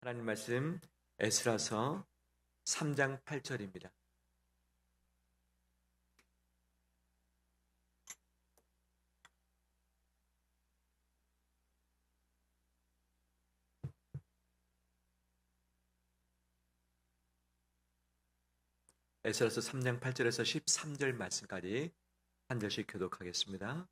하나님 말씀 에스라서 3장 8절입니다. 에스라서 3장 8절에서 13절 말씀까지 한 절씩 교독하겠습니다.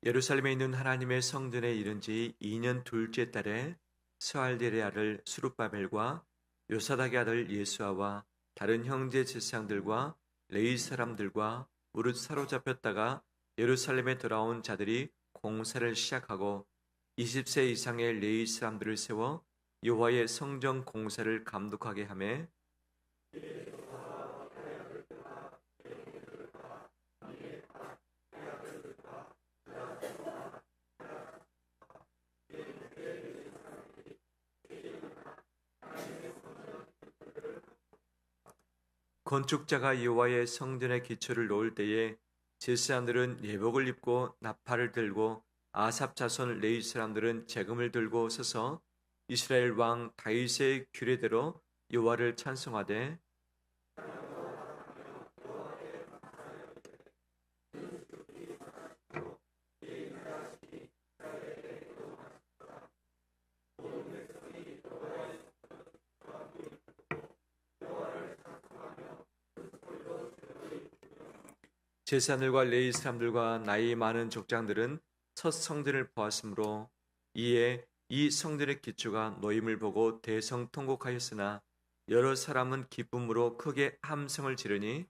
예루살렘에 있는 하나님의 성전에 이른 지 2년 둘째 달에 스알델의 아들 스룹바벨과 요사닥의 아들 예수아와 다른 형제 제사장들과 레위 사람들과 무릇 사로잡혔다가 예루살렘에 돌아온 자들이 공사를 시작하고 20세 이상의 레위 사람들을 세워 여호와의 성전 공사를 감독하게 하매 건축자가 여호와의 성전의 기초를 놓을 때에 제사장들은 예복을 입고 나팔을 들고 아삽 자손 레위 사람들은 재금을 들고 서서 이스라엘 왕 다윗의 규례대로 여호와를 찬송하되 제사장들과 레위 사람들과 나이 많은 족장들은 첫 성전을 보았으므로 이에 이 성전의 기초가 놓임을 보고 대성통곡하였으나 여러 사람은 기쁨으로 크게 함성을 지르니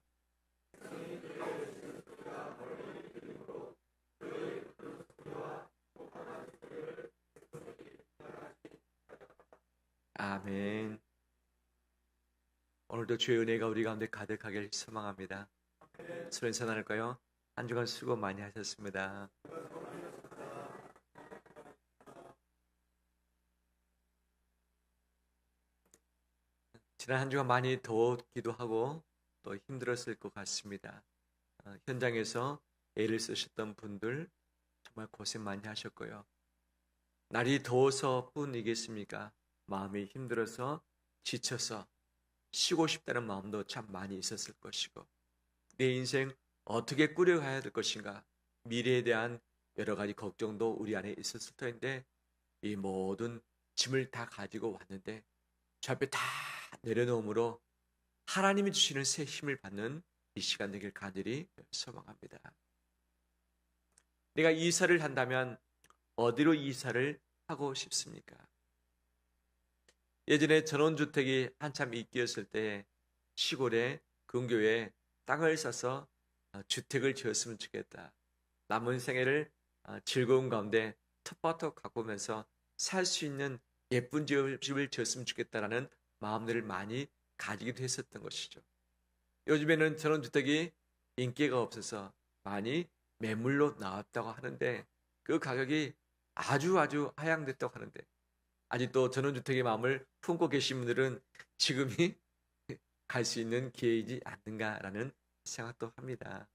아멘. 오늘도 주의 은혜가 우리 가운데 가득하길 소망합니다. 서로 인사 나눌까요? 한 주간 수고 많이 하셨습니다. 지난 한 주간 많이 더웠기도 하고 또 힘들었을 것 같습니다. 현장에서 애를 쓰셨던 분들 정말 고생 많이 하셨고요. 날이 더워서 뿐이겠습니까? 마음이 힘들어서 지쳐서 쉬고 싶다는 마음도 참 많이 있었을 것이고 내 인생 어떻게 꾸려가야 될 것인가 미래에 대한 여러 가지 걱정도 우리 안에 있었을 텐데 이 모든 짐을 다 가지고 왔는데 저 앞에 다 내려놓음으로 하나님이 주시는 새 힘을 받는 이 시간 되길 간절히 소망합니다. 내가 이사를 한다면 어디로 이사를 하고 싶습니까? 예전에 전원주택이 한참 인기였을 때 시골에 근교에 땅을 사서 주택을 지었으면 좋겠다. 남은 생애를 즐거운 가운데 텃밭도 가꾸면서 살 수 있는 예쁜 집을 지었으면 좋겠다라는 마음들을 많이 가지기도 했었던 것이죠. 요즘에는 전원주택이 인기가 없어서 많이 매물로 나왔다고 하는데 그 가격이 아주 하향됐다고 하는데 아직도 전원주택의 마음을 품고 계신 분들은 지금이 갈 수 있는 기회이지 않는가라는 생각도 합니다.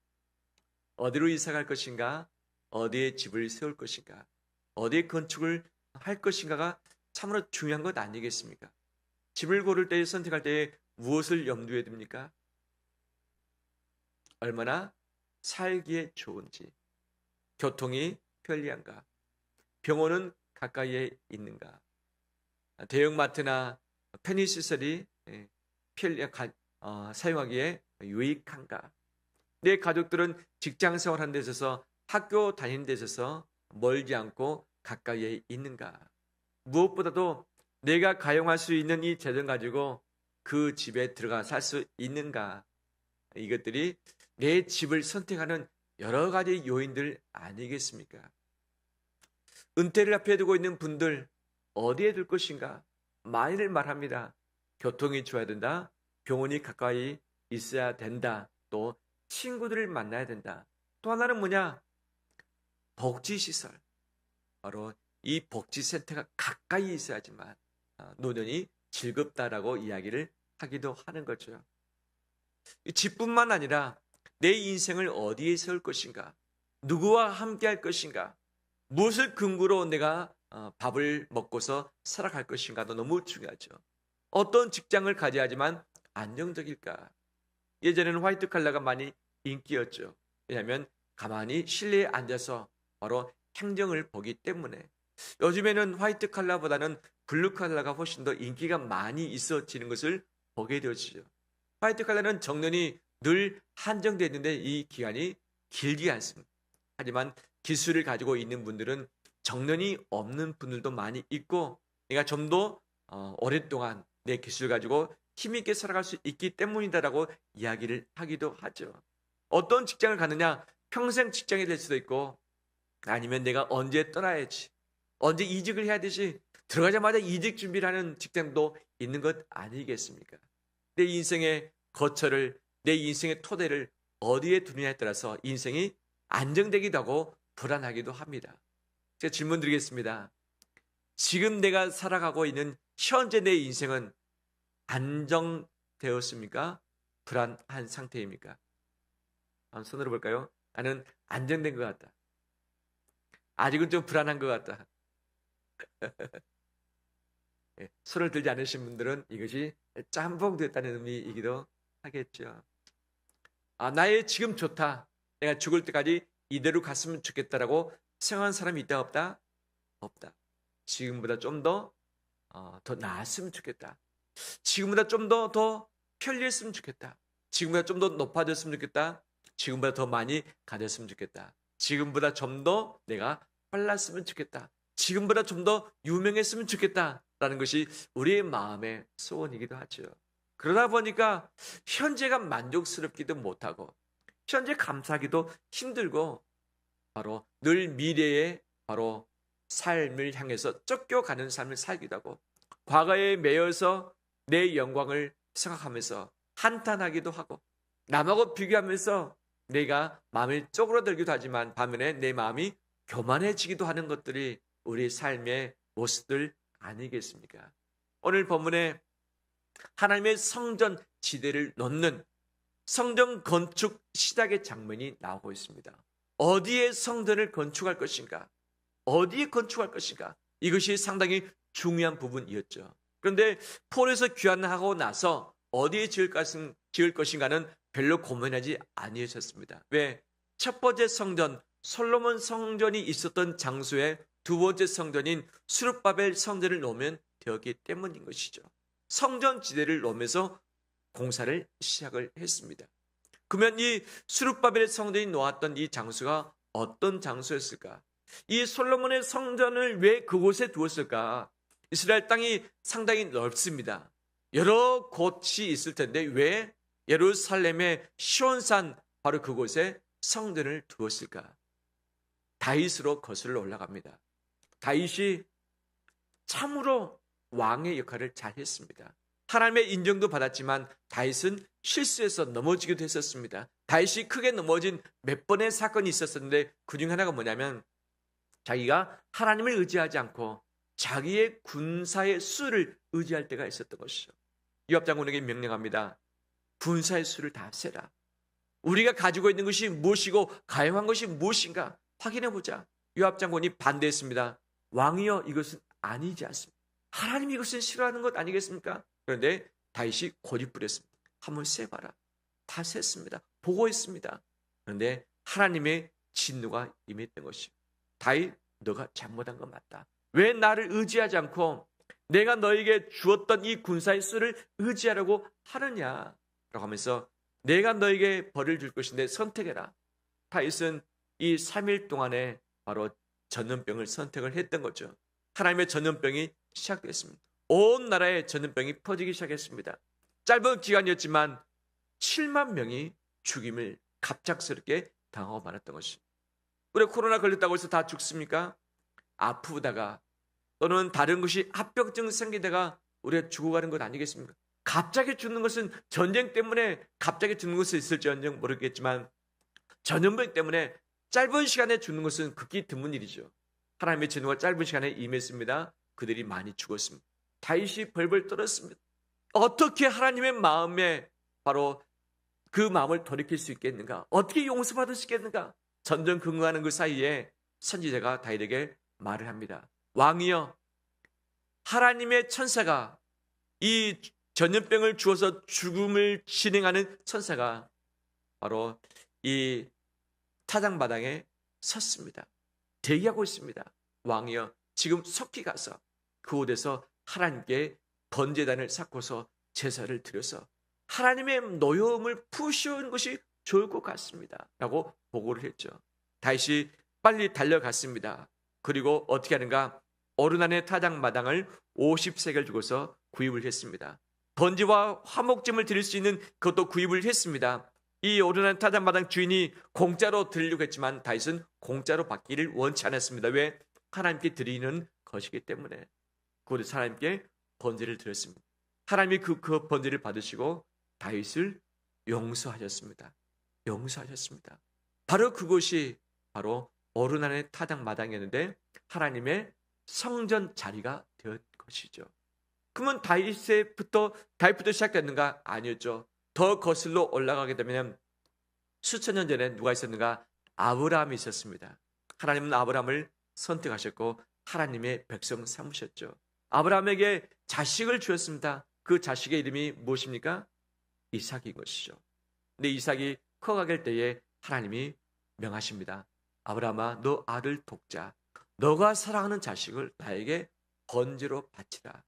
어디로 이사 갈 것인가? 어디에 집을 세울 것인가? 어디에 건축을 할 것인가가 참으로 중요한 것 아니겠습니까? 집을 고를 때 선택할 때 무엇을 염두에 둡니까? 얼마나 살기에 좋은지, 교통이 편리한가, 병원은 가까이에 있는가, 대형마트나 편의시설이 사용하기에 유익한가, 내 가족들은 직장 생활하는 데 있어서 학교 다니는 데 있어서 멀지 않고 가까이에 있는가, 무엇보다도 내가 가용할 수 있는 이 재정 가지고 그 집에 들어가 살 수 있는가, 이것들이 내 집을 선택하는 여러 가지 요인들 아니겠습니까? 은퇴를 앞에 두고 있는 분들 어디에 둘 것인가? 많이들 말합니다. 교통이 좋아야 된다. 병원이 가까이 있어야 된다. 또 친구들을 만나야 된다. 또 하나는 뭐냐? 복지시설. 바로 이 복지센터가 가까이 있어야지만 노년이 즐겁다라고 이야기를 하기도 하는 거죠. 집뿐만 아니라 내 인생을 어디에 세울 것인가? 누구와 함께 할 것인가? 무엇을 근거로 내가 밥을 먹고서 살아갈 것인가도 너무 중요하죠. 어떤 직장을 가져야 하지만 안정적일까? 예전에는 화이트 칼라가 많이 인기였죠. 왜냐하면 가만히 실내에 앉아서 바로 행정을 보기 때문에. 요즘에는 화이트 칼라보다는 블루 칼라가 훨씬 더 인기가 많이 있어지는 것을 보게 되어지죠. 화이트 칼라는 정년이 늘 한정되어 있는데 이 기간이 길지 않습니다. 하지만 기술을 가지고 있는 분들은 정년이 없는 분들도 많이 있고, 내가 좀 더 오랫동안 내 기술 가지고 힘있게 살아갈 수 있기 때문이다라고 이야기를 하기도 하죠. 어떤 직장을 가느냐, 평생 직장이 될 수도 있고, 아니면 내가 언제 떠나야지, 언제 이직을 해야 되지, 들어가자마자 이직 준비를 하는 직장도 있는 것 아니겠습니까? 내 인생의 거처를, 내 인생의 토대를 어디에 두느냐에 따라서 인생이 안정되기도 하고 불안하기도 합니다. 제가 질문 드리겠습니다. 지금 내가 살아가고 있는 현재 내 인생은 안정되었습니까? 불안한 상태입니까? 한번 손으로 볼까요? 나는 안정된 것 같다. 아직은 좀 불안한 것 같다. 손을 들지 않으신 분들은 이것이 짬뽕됐다는 의미이기도 하겠죠. 나의 지금 좋다. 내가 죽을 때까지 이대로 갔으면 좋겠다라고 생각하는 사람이 있다 없다? 없다. 지금보다 좀 더 나았으면 좋겠다. 지금보다 좀 더 편리했으면 좋겠다. 지금보다 좀 더 높아졌으면 좋겠다. 지금보다 더 많이 가졌으면 좋겠다. 지금보다 좀 더 내가 빨랐으면 좋겠다. 지금보다 좀 더 유명했으면 좋겠다. 라는 것이 우리의 마음의 소원이기도 하죠. 그러다 보니까 현재가 만족스럽기도 못하고 현재 감사하기도 힘들고 바로 늘 미래의 바로 삶을 향해서 쫓겨가는 삶을 살기도 하고 과거에 매여서 내 영광을 생각하면서 한탄하기도 하고 남하고 비교하면서 내가 마음이 쪼그라들기도 하지만 반면에 내 마음이 교만해지기도 하는 것들이 우리 삶의 모습들 아니겠습니까? 오늘 본문에 하나님의 성전 지대를 놓는 성전 건축 시작의 장면이 나오고 있습니다. 어디에 성전을 건축할 것인가? 어디에 건축할 것인가? 이것이 상당히 중요한 부분이었죠. 그런데 폴에서 귀환하고 나서 어디에 지을 것인가는 별로 고민하지 아니하셨습니다. 왜? 첫 번째 성전, 솔로몬 성전이 있었던 장소에 두 번째 성전인 수룹바벨 성전을 놓으면 되었기 때문인 것이죠. 성전 지대를 놓으면서 공사를 시작을 했습니다. 그러면 이 수룹바벨의 성전이 놓았던 이 장소가 어떤 장소였을까? 이 솔로몬의 성전을 왜 그곳에 두었을까? 이스라엘 땅이 상당히 넓습니다. 여러 곳이 있을 텐데 왜 예루살렘의 시온산 바로 그곳에 성전을 두었을까? 다윗으로 거슬러 올라갑니다. 다윗이 참으로 왕의 역할을 잘 했습니다. 하나님의 인정도 받았지만 다윗은 실수해서 넘어지기도 했었습니다. 다윗이 크게 넘어진 몇 번의 사건이 있었는데 그중 하나가 뭐냐면 자기가 하나님을 의지하지 않고 자기의 군사의 수를 의지할 때가 있었던 것이죠. 요압 장군에게 명령합니다. 군사의 수를 다 세라. 우리가 가지고 있는 것이 무엇이고 가용한 것이 무엇인가 확인해보자. 요압 장군이 반대했습니다. 왕이여, 이것은 아니지 않습니다. 하나님이 이것을 싫어하는 것 아니겠습니까? 그런데 다윗이 고집부렸습니다. 한번 세봐라. 다 셌습니다. 보고했습니다. 그런데 하나님의 진노가 임했던 것이죠. 다윗, 너가 잘못한 건 맞다. 왜 나를 의지하지 않고 내가 너에게 주었던 이 군사의 수를 의지하려고 하느냐 라고 하면서 내가 너에게 벌을 줄 것인데 선택해라. 다윗은 이 3일 동안에 바로 전염병을 선택을 했던 거죠. 하나님의 전염병이 시작됐습니다. 온 나라에 전염병이 퍼지기 시작했습니다. 짧은 기간이었지만 7만 명이 죽임을 갑작스럽게 당하고 말았던 것입니다. 우리 코로나 걸렸다고 해서 다 죽습니까? 아프다가 또는 다른 것이 합병증 생기다가 우리가 죽어가는 것 아니겠습니까? 갑자기 죽는 것은 전쟁 때문에 갑자기 죽는 것이 있을지언정 모르겠지만 전염병 때문에 짧은 시간에 죽는 것은 극히 드문 일이죠. 하나님의 진노가 짧은 시간에 임했습니다. 그들이 많이 죽었습니다. 다윗이 벌벌 떨었습니다. 어떻게 하나님의 마음에 바로 그 마음을 돌이킬 수 있겠는가? 어떻게 용서받을 수 있겠는가? 전전 근거하는 그 사이에 선지자가 다윗에게 말을 합니다. 왕이여, 하나님의 천사가, 이 전염병을 주어서 죽음을 진행하는 천사가 바로 이 타작마당에 섰습니다. 대기하고 있습니다. 왕이여, 지금 속히 가서 그곳에서 하나님께 번제단을 쌓고서 제사를 드려서 하나님의 노여움을 푸시는 것이 좋을 것 같습니다 라고 보고를 했죠. 다윗이 빨리 달려갔습니다. 그리고 어떻게 하는가? 어른한의 타작마당을 50세겔 주고서 구입을 했습니다. 번제와 화목제물 드릴 수 있는 그것도 구입을 했습니다. 이 어른한 타작마당 주인이 공짜로 드리려고 했지만 다윗은 공짜로 받기를 원치 않았습니다. 왜? 하나님께 드리는 것이기 때문에. 그곳에서 하나님께 번제를 드렸습니다. 하나님이 그 번제를 받으시고 다윗을 용서하셨습니다. 용서하셨습니다. 바로 그곳이 바로 어른한의 타작마당이었는데 하나님의 성전 자리가 된 것이죠. 그러면 다윗부터 시작됐는가? 아니었죠. 더 거슬러 올라가게 되면 수천 년 전에 누가 있었는가? 아브라함이 있었습니다. 하나님은 아브라함을 선택하셨고 하나님의 백성 삼으셨죠. 아브라함에게 자식을 주었습니다. 그 자식의 이름이 무엇입니까? 이삭인 것이죠. 근데 이삭이 커가길 때에 하나님이 명하십니다. 아브라함아, 너 아들 돕자. 너가 사랑하는 자식을 나에게 번제로 바치라.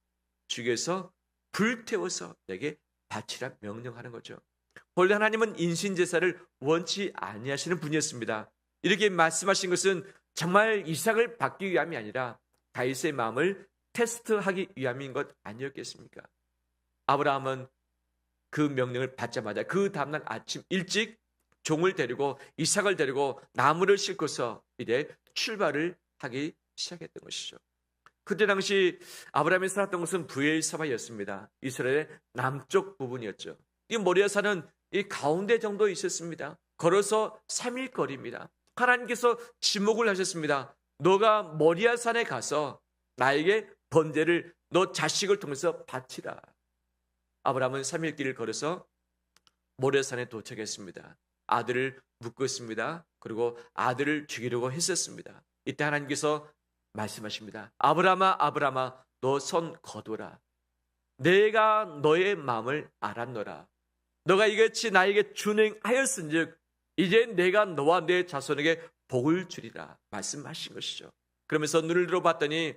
주께서 불태워서 내게 바치라 명령하는 거죠. 본래 하나님은 인신제사를 원치 아니하시는 분이었습니다. 이렇게 말씀하신 것은 정말 이삭을 받기 위함이 아니라 다윗의 마음을 테스트하기 위함인 것 아니었겠습니까? 아브라함은 그 명령을 받자마자 그 다음날 아침 일찍 종을 데리고 이삭을 데리고 나무를 싣고서 이제 출발을 하기 시작했던 것이죠. 그때 당시 아브라함이 살았던 곳은 브엘사바였습니다. 이스라엘의 남쪽 부분이었죠. 이 모리아산은 이 가운데 정도에 있었습니다. 걸어서 3일 거리입니다. 하나님께서 지목을 하셨습니다. 너가 모리아산에 가서 나에게 번제를 너 자식을 통해서 바치라. 아브라함은 3일 길을 걸어서 모리아산에 도착했습니다. 아들을 묶었습니다. 그리고 아들을 죽이려고 했었습니다. 이때 하나님께서 말씀하십니다. 아브라함아, 아브라함아, 너 손 거두라. 내가 너의 마음을 알았노라. 너가 이같이 나에게 준행하였은즉 이제 내가 너와 내 자손에게 복을 주리라 말씀하신 것이죠. 그러면서 눈을 들어봤더니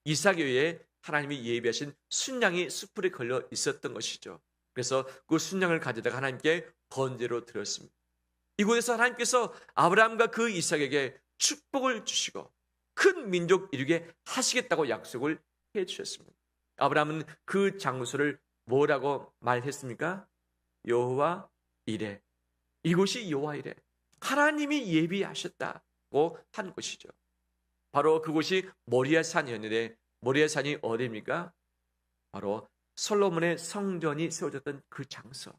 이삭 위에 하나님이 예비하신 순양이 숯불에 걸려 있었던 것이죠. 그래서 그 순양을 가져다가 하나님께 번제로 드렸습니다. 이곳에서 하나님께서 아브라함과 그 이삭에게 축복을 주시고 큰 민족 이루게 하시겠다고 약속을 해 주셨습니다. 아브라함은 그 장소를 뭐라고 말했습니까? 여호와 이레. 이곳이 여호와 이레. 하나님이 예비하셨다고 한 곳이죠. 바로 그곳이 모리아산이었는데 모리아산이 어디입니까? 바로 솔로몬의 성전이 세워졌던 그 장소.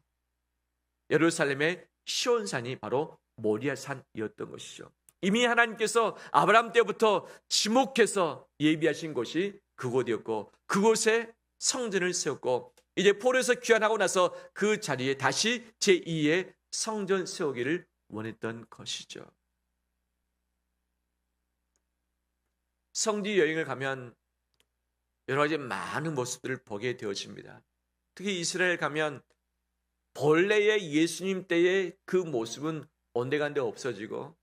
예루살렘의 시온산이 바로 모리아산이었던 것이죠. 이미 하나님께서 아브라함 때부터 지목해서 예비하신 곳이 그곳이었고 그곳에 성전을 세웠고 이제 포로에서 귀환하고 나서 그 자리에 다시 제2의 성전 세우기를 원했던 것이죠. 성지 여행을 가면 여러 가지 많은 모습들을 보게 되어집니다. 특히 이스라엘 가면 본래의 예수님 때의 그 모습은 온데간데 없어지고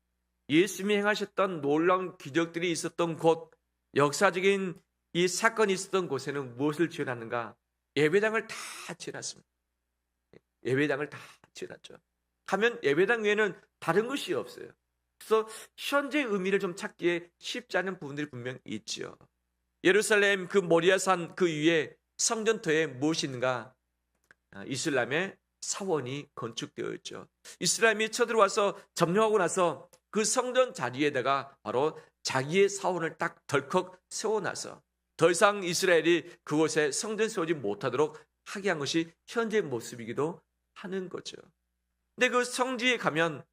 예수님이 행하셨던 놀라운 기적들이 있었던 곳, 역사적인 이 사건이 있었던 곳에는 무엇을 지어놨는가? 예배당을 다 지어놨습니다. 예배당을 다 지어놨죠. 하면 예배당 외에는 다른 것이 없어요. 그래서 현재 의미를 좀 찾기에 쉽지 않은 부분들이 분명 있죠. 예루살렘 그 모리아산 그 위에 성전터에 무엇이 있는가? 이슬람의 사원이 건축되어 있죠. 이슬람이 쳐들어와서 점령하고 나서 그 성전 자리에다가 바로 자기의 사원을 딱 덜컥 세워놔서 더 이상 이스라엘이 그곳에 성전 세우지 못하도록 하게 한 것이 현재 모습이기도 하는 거죠. 근데 그 성지에 가면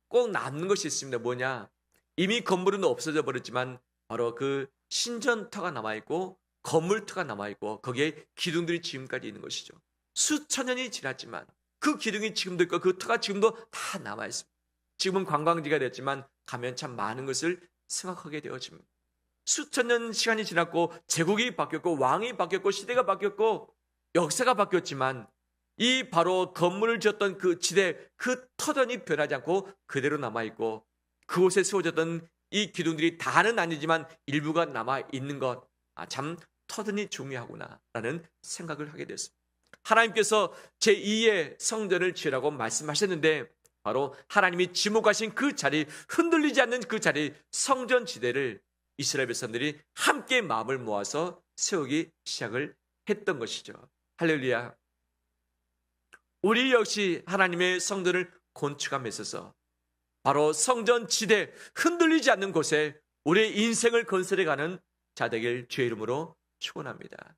꼭 남는 것이 있습니다. 뭐냐? 이미 건물은 없어져 버렸지만 바로 그 신전터가 남아있고 건물터가 남아있고 거기에 기둥들이 지금까지 있는 것이죠. 수천 년이 지났지만 그 기둥이 지금도 있고 그 터가 지금도 다 남아있습니다. 지금은 관광지가 됐지만 가면 참 많은 것을 생각하게 되어집니다. 수천 년 시간이 지났고 제국이 바뀌었고 왕이 바뀌었고 시대가 바뀌었고 역사가 바뀌었지만 이 바로 건물을 지었던 그 지대, 그 터전이 변하지 않고 그대로 남아있고 그곳에 세워졌던 이 기둥들이 다는 아니지만 일부가 남아있는 것, 참 터전이 중요하구나 라는 생각을 하게 됐습니다. 하나님께서 제2의 성전을 지으라고 말씀하셨는데 바로 하나님이 지목하신 그 자리, 흔들리지 않는 그 자리, 성전 지대를 이스라엘 백성들이 함께 마음을 모아서 세우기 시작을 했던 것이죠. 할렐루야. 우리 역시 하나님의 성전을 건축함에 있어서 바로 성전 지대, 흔들리지 않는 곳에 우리의 인생을 건설해가는 자 되길 주의 이름으로 축원합니다.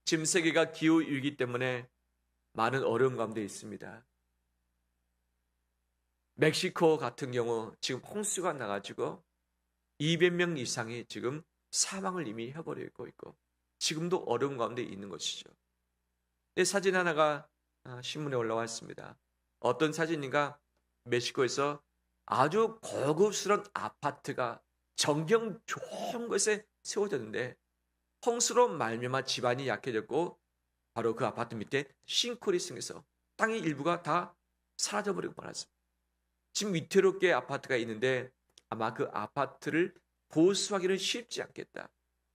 지금 세계가 기후위기 때문에 많은 어려움 가운데 있습니다. 멕시코 같은 경우 지금 홍수가 나가지고 200명 이상이 지금 사망을 이미 해버리고 있고 지금도 어려움 가운데 있는 것이죠. 사진 하나가 신문에 올라왔습니다. 어떤 사진인가 멕시코에서 아주 고급스러운 아파트가 정경 좋은 곳에 세워졌는데 홍수로 말미암아 집안이 약해졌고 바로 그 아파트 밑에 싱크홀이 생겨서 땅의 일부가 다 사라져버리고 말았습니다. 지금 위태롭게 아파트가 있는데 아마 그 아파트를 보수하기는 쉽지 않겠다.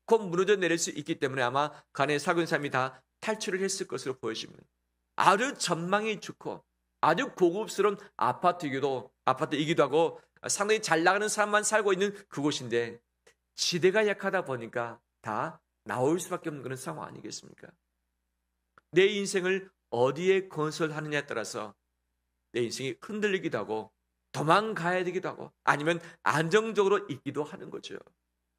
곧 무너져 내릴 수 있기 때문에 아마 그 안에 살고 있는 사람이 다 탈출을 했을 것으로 보여집니다. 아주 전망이 좋고 아주 고급스러운 아파트이기도 하고 상당히 잘 나가는 사람만 살고 있는 그곳인데 지대가 약하다 보니까 다 나올 수밖에 없는 그런 상황 아니겠습니까? 내 인생을 어디에 건설하느냐에 따라서 내 인생이 흔들리기도 하고 도망가야 되기도 하고 아니면 안정적으로 있기도 하는 거죠.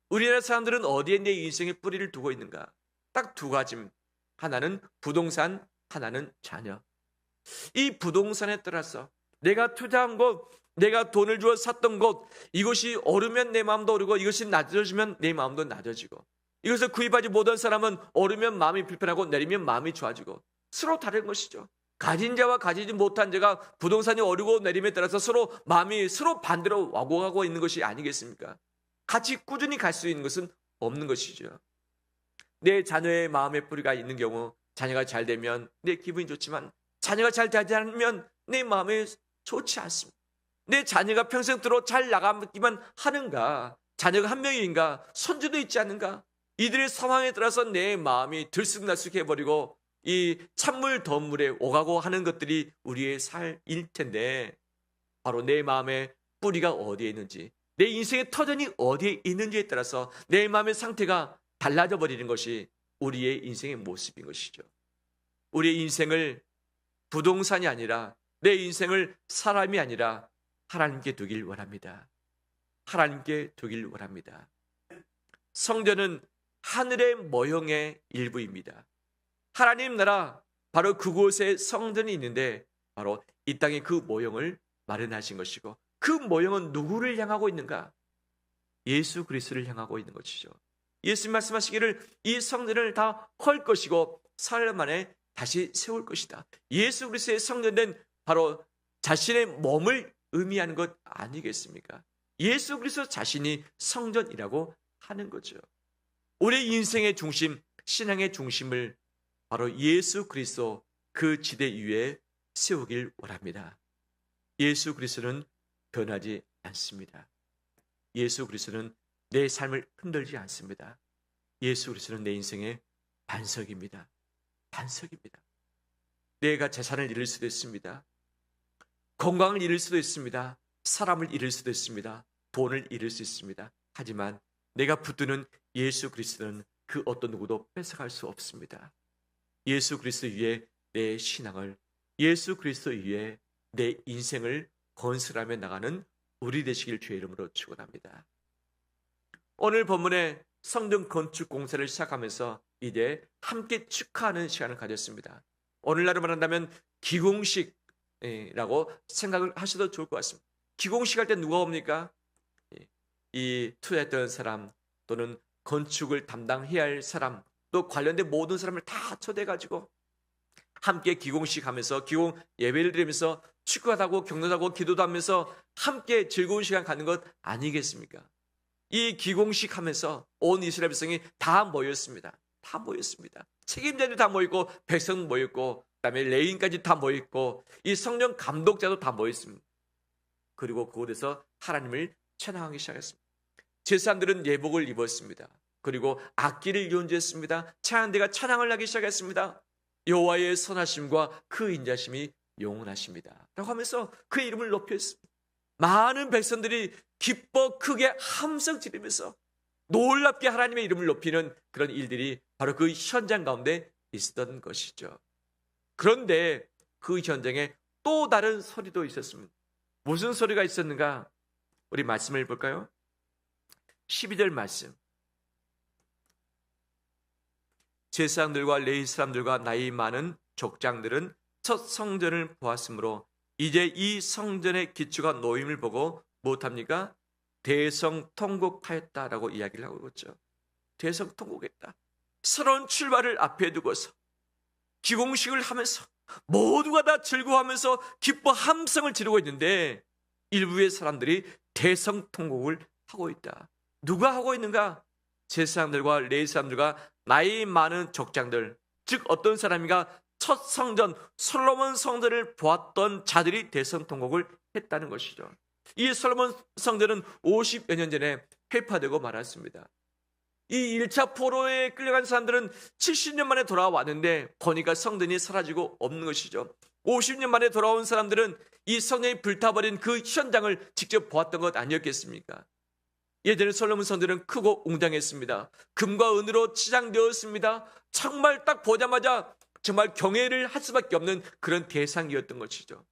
우리나라 사람들은 어디에 내 인생의 뿌리를 두고 있는가? 딱 두 가지입니다. 하나는 부동산, 하나는 자녀. 이 부동산에 따라서 내가 투자한 곳, 내가 돈을 주어 샀던 곳, 이것이 오르면 내 마음도 오르고 이것이 낮아지면 내 마음도 낮아지고 이것을 구입하지 못한 사람은 오르면 마음이 불편하고 내리면 마음이 좋아지고 서로 다른 것이죠. 가진 자와 가지지 못한 자가 부동산이 오르고 내림에 따라서 서로 마음이 서로 반대로 와고 가고 있는 것이 아니겠습니까? 같이 꾸준히 갈 수 있는 것은 없는 것이죠. 내 자녀의 마음의 뿌리가 있는 경우 자녀가 잘 되면 내 기분이 좋지만 자녀가 잘 되지 않으면 내 마음이 좋지 않습니다. 내 자녀가 평생도록 잘 나가기만 하는가? 자녀가 한 명인가? 손주도 있지 않는가? 이들의 상황에 따라서 내 마음이 들쑥날쑥해버리고 이 찬물 덤물에 오가고 하는 것들이 우리의 삶일 텐데 바로 내 마음의 뿌리가 어디에 있는지 내 인생의 터전이 어디에 있는지에 따라서 내 마음의 상태가 달라져 버리는 것이 우리의 인생의 모습인 것이죠. 우리의 인생을 부동산이 아니라 내 인생을 사람이 아니라 하나님께 두길 원합니다. 하나님께 두길 원합니다. 성전은 하늘의 모형의 일부입니다. 하나님 나라 바로 그곳에 성전이 있는데 바로 이 땅에 그 모형을 마련하신 것이고 그 모형은 누구를 향하고 있는가? 예수 그리스도를 향하고 있는 것이죠. 예수님 말씀하시기를 이 성전을 다 헐 것이고 사흘 만에 다시 세울 것이다. 예수 그리스도의 성전된 바로 자신의 몸을 의미하는 것 아니겠습니까? 예수 그리스도 자신이 성전이라고 하는 거죠. 우리 인생의 중심, 신앙의 중심을 바로 예수 그리스도 그 지대 위에 세우길 원합니다. 예수 그리스도는 변하지 않습니다. 예수 그리스도는 내 삶을 흔들지 않습니다. 예수 그리스도는 내 인생의 반석입니다. 반석입니다. 내가 재산을 잃을 수도 있습니다. 건강을 잃을 수도 있습니다. 사람을 잃을 수도 있습니다. 돈을 잃을 수 있습니다. 하지만 내가 붙드는 예수 그리스도는 그 어떤 누구도 뺏어갈 수 없습니다. 예수 그리스도 위에 내 신앙을, 예수 그리스도 위에 내 인생을 건설하며 나가는 우리 되시길 주의 이름으로 축원합니다. 오늘 본문에 성전 건축 공사를 시작하면서 이제 함께 축하하는 시간을 가졌습니다. 오늘날로 말한다면 기공식이라고 생각을 하셔도 좋을 것 같습니다. 기공식 할 때 누가 옵니까? 이 투자했던 사람 또는 건축을 담당해야 할 사람 또 관련된 모든 사람을 다 초대해가지고 함께 기공식 하면서 기공 예배를 드리면서 축하하고 격려하고 기도도 하면서 함께 즐거운 시간 갖는 것 아니겠습니까? 이 기공식 하면서 온 이스라엘 백성이 다 모였습니다. 다 모였습니다. 책임자들이 다 모였고 백성 모였고 그다음에 레위인까지 다 모였고 이 성령 감독자도 다 모였습니다. 그리고 그곳에서 하나님을 찬양하기 시작했습니다. 제사장들은 예복을 입었습니다. 그리고 악기를 연주했습니다. 찬양대가 찬양을 하기 시작했습니다. 여호와의 선하심과 그 인자심이 영원하십니다 라고 하면서 그 이름을 높였습니다. 많은 백성들이 기뻐 크게 함성 지르면서 놀랍게 하나님의 이름을 높이는 그런 일들이 바로 그 현장 가운데 있었던 것이죠. 그런데 그 현장에 또 다른 소리도 있었습니다. 무슨 소리가 있었는가? 우리 말씀을 볼까요? 12절 말씀. 제사장들과 레위 사람들과 나이 많은 족장들은 첫 성전을 보았으므로 이제 이 성전의 기초가 놓임을 보고 무엇합니까? 대성통곡하였다라고 이야기를 하고 있죠. 대성통곡했다. 새로운 출발을 앞에 두고서 기공식을 하면서 모두가 다 즐거워하면서 기뻐 함성을 지르고 있는데 일부의 사람들이 대성통곡을 하고 있다. 누가 하고 있는가? 제사장들과 레위 사람들과 나이 많은 족장들, 즉 어떤 사람이가 첫 성전 솔로몬 성전을 보았던 자들이 대성통곡을 했다는 것이죠. 이 솔로몬 성전은 50여 년 전에 회파되고 말았습니다. 이 1차 포로에 끌려간 사람들은 70년 만에 돌아왔는데 보니까 성전이 사라지고 없는 것이죠. 50년 만에 돌아온 사람들은 이 성전이 불타버린 그 현장을 직접 보았던 것 아니었겠습니까? 예전에 솔로몬 성전은 크고 웅장했습니다. 금과 은으로 치장되었습니다. 정말 딱 보자마자 정말 경외를 할 수밖에 없는 그런 대상이었던 것이죠.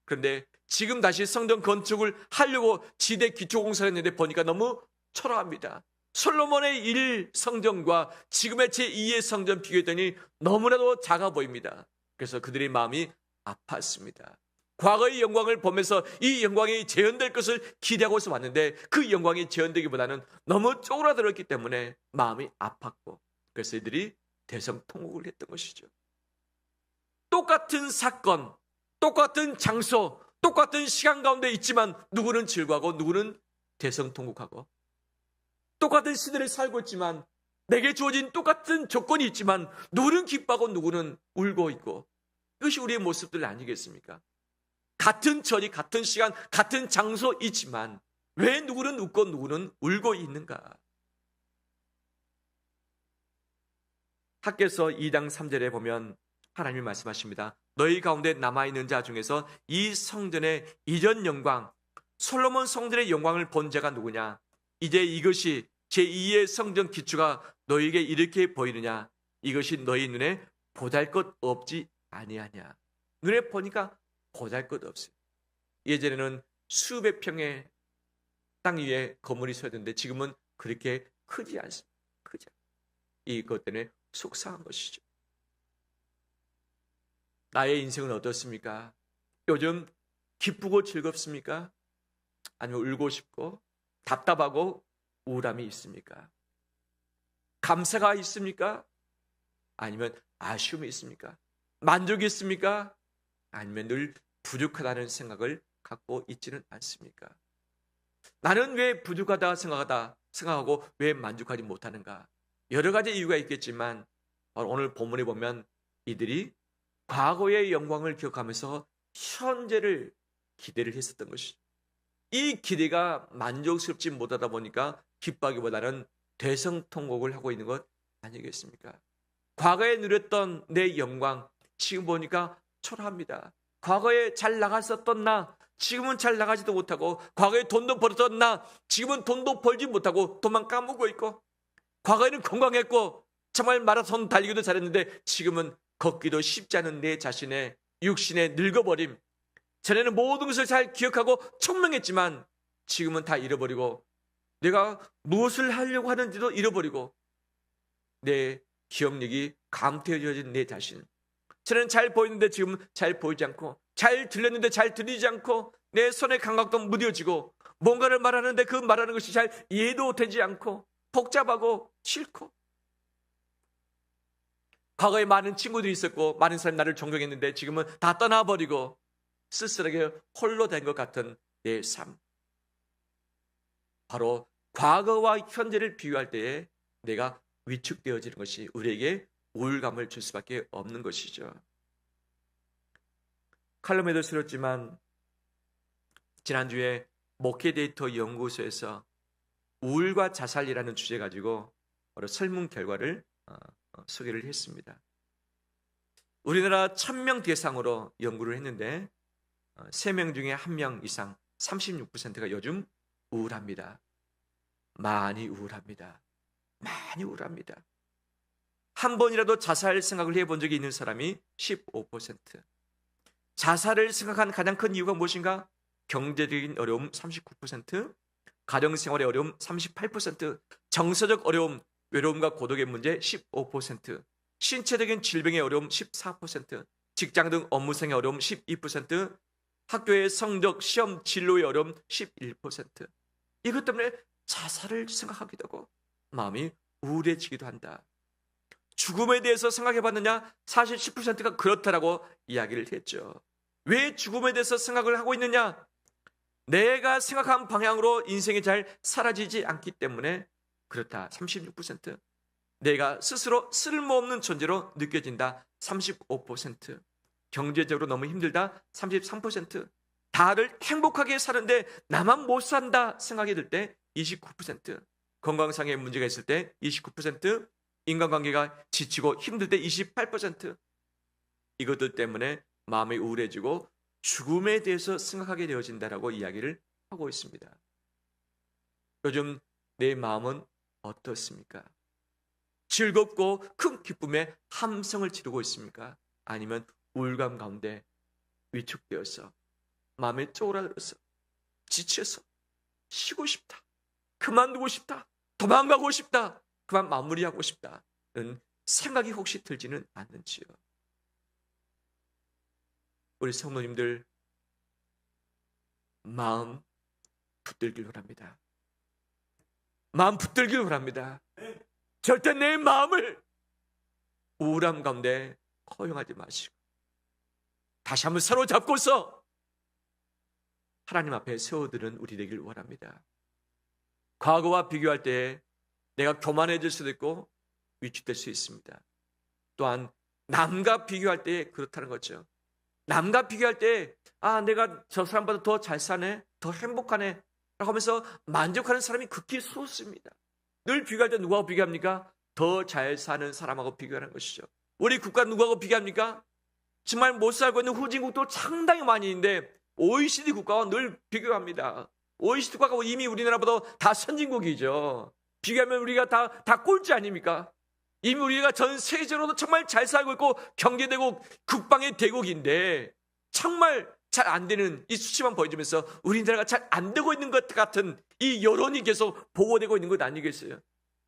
그런데 지금 다시 성전 건축을 하려고 지대 기초 공사를 했는데 보니까 너무 초라합니다. 솔로몬의 1 성전과 지금의 제2의 성전 비교했더니 너무나도 작아 보입니다. 그래서 그들의 마음이 아팠습니다. 과거의 영광을 보면서 이 영광이 재현될 것을 기대하고서 왔는데 그 영광이 재현되기보다는 너무 쪼그라들었기 때문에 마음이 아팠고 그래서 이들이 대성통곡을 했던 것이죠. 똑같은 사건, 똑같은 장소, 똑같은 시간 가운데 있지만 누구는 즐거워하고 누구는 대성통곡하고 똑같은 시대를 살고 있지만 내게 주어진 똑같은 조건이 있지만 누구는 기뻐하고 누구는 울고 있고 이것이 우리의 모습들 아니겠습니까? 같은 절이 같은 시간 같은 장소이지만 왜 누구는 웃고 누구는 울고 있는가? 학개서 2장 3절에 보면 하나님이 말씀하십니다. 너희 가운데 남아있는 자 중에서 이 성전의 이전 영광 솔로몬 성전의 영광을 본 자가 누구냐? 이제 이것이 제2의 성전 기초가 너희에게 이렇게 보이느냐? 이것이 너희 눈에 보잘것 아니하냐? 눈에 보니까 보잘것없어요. 예전에는 수백 평의 땅 위에 건물이 서있는데 지금은 그렇게 크지 않습니다. 크지 않습니다. 이것 때문에 속상한 것이죠. 나의 인생은 어떻습니까? 요즘 기쁘고 즐겁습니까? 아니면 울고 싶고 답답하고 우울함이 있습니까? 감사가 있습니까? 아니면 아쉬움이 있습니까? 만족이 있습니까? 아니면 늘 부족하다는 생각을 갖고 있지는 않습니까? 나는 왜 부족하다 생각하고 왜 만족하지 못하는가? 여러 가지 이유가 있겠지만 오늘 본문에 보면 이들이 과거의 영광을 기억하면서 현재를 기대를 했었던 것이죠. 이 기대가 만족스럽지 못하다 보니까 기뻐하기보다는 대성통곡을 하고 있는 것 아니겠습니까? 과거에 누렸던 내 영광 지금 보니까 초라합니다. 과거에 잘 나갔었던 나 지금은 잘 나가지도 못하고 과거에 돈도 벌었던 나 지금은 돈도 벌지 못하고 돈만 까먹고 있고 과거에는 건강했고 정말 마라톤 달리기도 잘했는데 지금은 걷기도 쉽지 않은 내 자신의 육신의 늙어버림 전에는 모든 것을 잘 기억하고 총명했지만 지금은 다 잃어버리고 내가 무엇을 하려고 하는지도 잃어버리고 내 기억력이 감퇴해진 내 자신 전에는 잘 보이는데 지금은 잘 보이지 않고 잘 들렸는데 잘 들리지 않고 내 손의 감각도 무뎌지고 뭔가를 말하는데 그 말하는 것이 잘 이해도 되지 않고 복잡하고 싫고 과거에 많은 친구들이 있었고 많은 사람이 나를 존경했는데 지금은 다 떠나버리고 쓸쓸하게 홀로 된 것 같은 내 삶 바로 과거와 현재를 비교할 때에 내가 위축되어지는 것이 우리에게 우울감을 줄 수밖에 없는 것이죠. 칼럼에도 실었지만 지난주에 목회 데이터 연구소에서 우울과 자살이라는 주제 가지고 바로 설문 결과를 소개를 했습니다. 우리나라 1000명 대상으로 연구를 했는데 3명 중에 1명 이상 36%가 요즘 우울합니다. 많이 우울합니다. 많이 우울합니다. 한 번이라도 자살 생각을 해본 적이 있는 사람이 15%. 자살을 생각한 가장 큰 이유가 무엇인가? 경제적인 어려움 39%, 가정생활의 어려움 38%, 정서적 어려움, 외로움과 고독의 문제 15%, 신체적인 질병의 어려움 14%, 직장 등 업무상의 어려움 12%, 학교의 성적, 시험, 진로의 어려움 11%. 이것 때문에 자살을 생각하기도 하고 마음이 우울해지기도 한다. 죽음에 대해서 생각해 봤느냐? 사실 10%가 그렇다라고 이야기를 했죠. 왜 죽음에 대해서 생각을 하고 있느냐? 내가 생각한 방향으로 인생이 잘 사라지지 않기 때문에 그렇다. 36%. 내가 스스로 쓸모없는 존재로 느껴진다. 35%. 경제적으로 너무 힘들다. 33%. 다들 행복하게 사는데 나만 못 산다 생각이 들 때 29%. 건강상의 문제가 있을 때 29%. 인간관계가 지치고 힘들 때 28%. 이것들 때문에 마음이 우울해지고 죽음에 대해서 생각하게 되어진다라고 이야기를 하고 있습니다. 요즘 내 마음은 어떻습니까? 즐겁고 큰 기쁨에 함성을 지르고 있습니까? 아니면 우울감 가운데 위축되어서 마음에 쪼그라들어서 지쳐서 쉬고 싶다, 그만두고 싶다, 도망가고 싶다, 그만 마무리하고 싶다는 생각이 혹시 들지는 않는지요? 우리 성도님들 마음 붙들길 바랍니다. 마음 붙들길 바랍니다. 절대 내 마음을 우울함 가운데 허용하지 마시고 다시 한번 사로잡고서 하나님 앞에 세워드는 우리 되길 원합니다. 과거와 비교할 때 내가 교만해질 수도 있고 위축될 수 있습니다. 또한 남과 비교할 때 그렇다는 거죠. 남과 비교할 때 내가 저 사람보다 더 잘 사네, 더 행복하네 라고 하면서 만족하는 사람이 극히 소수입니다. 늘 비교할 때 누구하고 비교합니까? 더 잘 사는 사람하고 비교하는 것이죠. 우리 국가 누구하고 비교합니까? 정말 못 살고 있는 후진국도 상당히 많이 있는데 OECD 국가와 늘 비교합니다. OECD 국가가 이미 우리나라보다 다 선진국이죠. 비교하면 우리가 다 꼴찌 아닙니까? 이미 우리가 전 세계적으로도 정말 잘 살고 있고 경제대국, 국방의 대국인데 정말 잘 안 되는 이 수치만 보여주면서 우리나라가 잘 안 되고 있는 것 같은 이 여론이 계속 보고되고 있는 것 아니겠어요?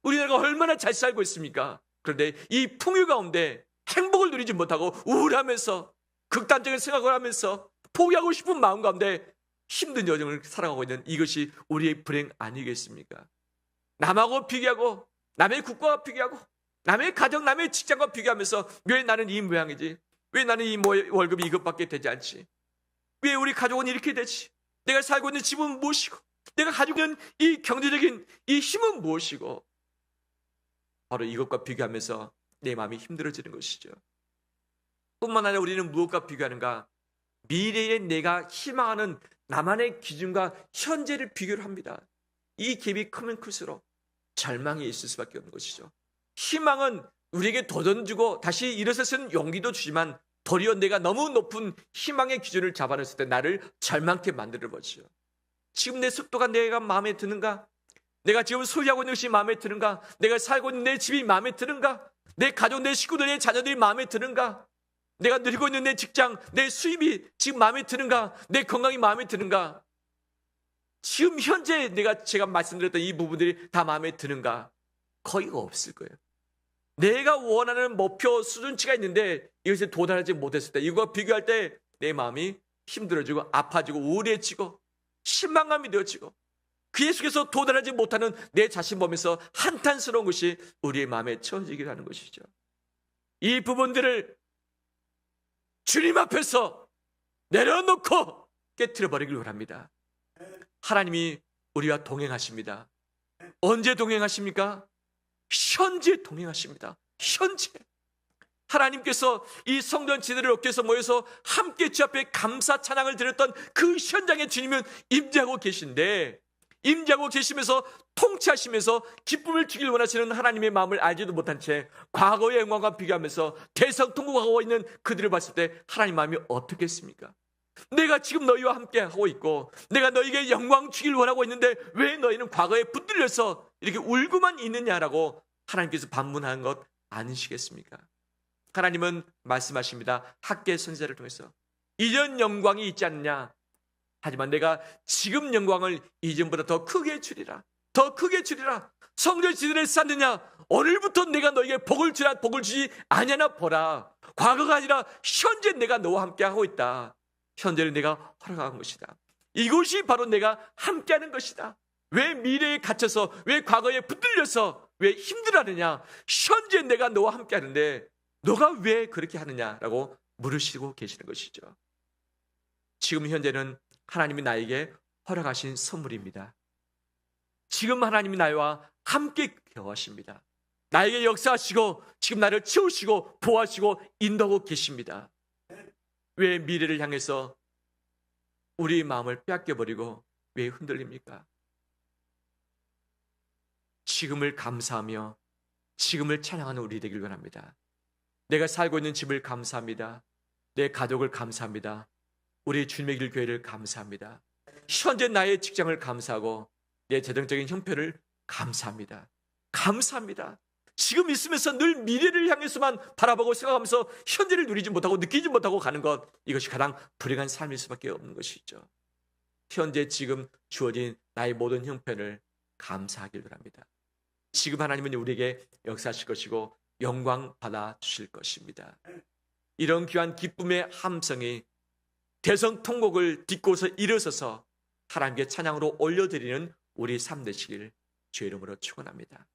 우리나라가 얼마나 잘 살고 있습니까? 그런데 이 풍요 가운데 행복을 누리지 못하고 우울하면서 극단적인 생각을 하면서 포기하고 싶은 마음 가운데 힘든 여정을 살아가고 있는 이것이 우리의 불행 아니겠습니까? 남하고 비교하고 남의 국가와 비교하고 남의 가정, 남의 직장과 비교하면서 왜 나는 이 모양이지? 왜 나는 이 월급이 이것밖에 되지 않지? 왜 우리 가족은 이렇게 되지? 내가 살고 있는 집은 무엇이고 내가 가지고 있는 이 경제적인 이 힘은 무엇이고 바로 이것과 비교하면서 내 마음이 힘들어지는 것이죠. 뿐만 아니라 우리는 무엇과 비교하는가? 미래에 내가 희망하는 나만의 기준과 현재를 비교를 합니다. 이 갭이 크면 클수록 절망이 있을 수밖에 없는 것이죠. 희망은 우리에게 도전 주고 다시 일어설 수 있는 용기도 주지만 도리어 내가 너무 높은 희망의 기준을 잡아냈을 때 나를 절망케 만들어버리죠. 지금 내 속도가 내가 마음에 드는가? 내가 지금 소유하고 있는 것이 마음에 드는가? 내가 살고 있는 내 집이 마음에 드는가? 내 가족, 내 식구들, 내 자녀들이 마음에 드는가? 내가 누리고 있는 내 직장, 내 수입이 지금 마음에 드는가? 내 건강이 마음에 드는가? 지금 현재 제가 말씀드렸던 이 부분들이 다 마음에 드는가? 거의 없을 거예요. 내가 원하는 목표 수준치가 있는데 이것에 도달하지 못했을 때 이거와 비교할 때 내 마음이 힘들어지고 아파지고 우울해지고 실망감이 되어지고 그 속에서 도달하지 못하는 내 자신 보면서 한탄스러운 것이 우리의 마음에 채워지기를 하는 것이죠. 이 부분들을 주님 앞에서 내려놓고 깨트려버리길 원합니다. 하나님이 우리와 동행하십니다. 언제 동행하십니까? 현재 동행하십니다. 현재. 하나님께서 이 성전 지대를 얻겨서 모여서 함께 주 앞에 감사 찬양을 드렸던 그 현장에 주님은 임재하고 계신데, 임재하고 계시면서 통치하시면서 기쁨을 주길 원하시는 하나님의 마음을 알지도 못한 채 과거의 영광과 비교하면서 대성통곡하고 있는 그들을 봤을 때 하나님 마음이 어떻겠습니까? 내가 지금 너희와 함께 하고 있고 내가 너희에게 영광 주길 원하고 있는데 왜 너희는 과거에 붙들려서 이렇게 울고만 있느냐라고 하나님께서 반문하는 것 아니시겠습니까? 하나님은 말씀하십니다. 학계 선지자를 통해서 이전 영광이 있지 않느냐, 하지만 내가 지금 영광을 이전보다 더 크게 주리라. 더 크게 주리라. 성전 지대를 쌓느냐, 오늘부터 내가 너에게 복을 주라. 복을 주지 아니하나 보라. 과거가 아니라 현재 내가 너와 함께 하고 있다. 현재를 내가 허락한 것이다. 이것이 바로 내가 함께하는 것이다. 왜 미래에 갇혀서, 왜 과거에 붙들려서 왜 힘들어하느냐. 현재 내가 너와 함께하는데 너가 왜 그렇게 하느냐라고 물으시고 계시는 것이죠. 지금 현재는 하나님이 나에게 허락하신 선물입니다. 지금 하나님이 나와 함께 거하십니다. 나에게 역사하시고 지금 나를 채우시고 보호하시고 인도하고 계십니다. 왜 미래를 향해서 우리 마음을 빼앗겨버리고 왜 흔들립니까? 지금을 감사하며 지금을 찬양하는 우리 되길 원합니다. 내가 살고 있는 집을 감사합니다. 내 가족을 감사합니다. 우리 주님의 길 교회를 감사합니다. 현재 나의 직장을 감사하고 내 재정적인 형편을 감사합니다. 감사합니다. 지금 있으면서 늘 미래를 향해서만 바라보고 생각하면서 현재를 누리지 못하고 느끼지 못하고 가는 것, 이것이 가장 불행한 삶일 수밖에 없는 것이죠. 현재 지금 주어진 나의 모든 형편을 감사하길 바랍니다. 지금 하나님은 우리에게 역사하실 것이고 영광 받아 주실 것입니다. 이런 귀한 기쁨의 함성이 대성통곡을 딛고서 일어서서 하나님께 찬양으로 올려드리는 우리 삶 되시길 주의 이름으로 축원합니다.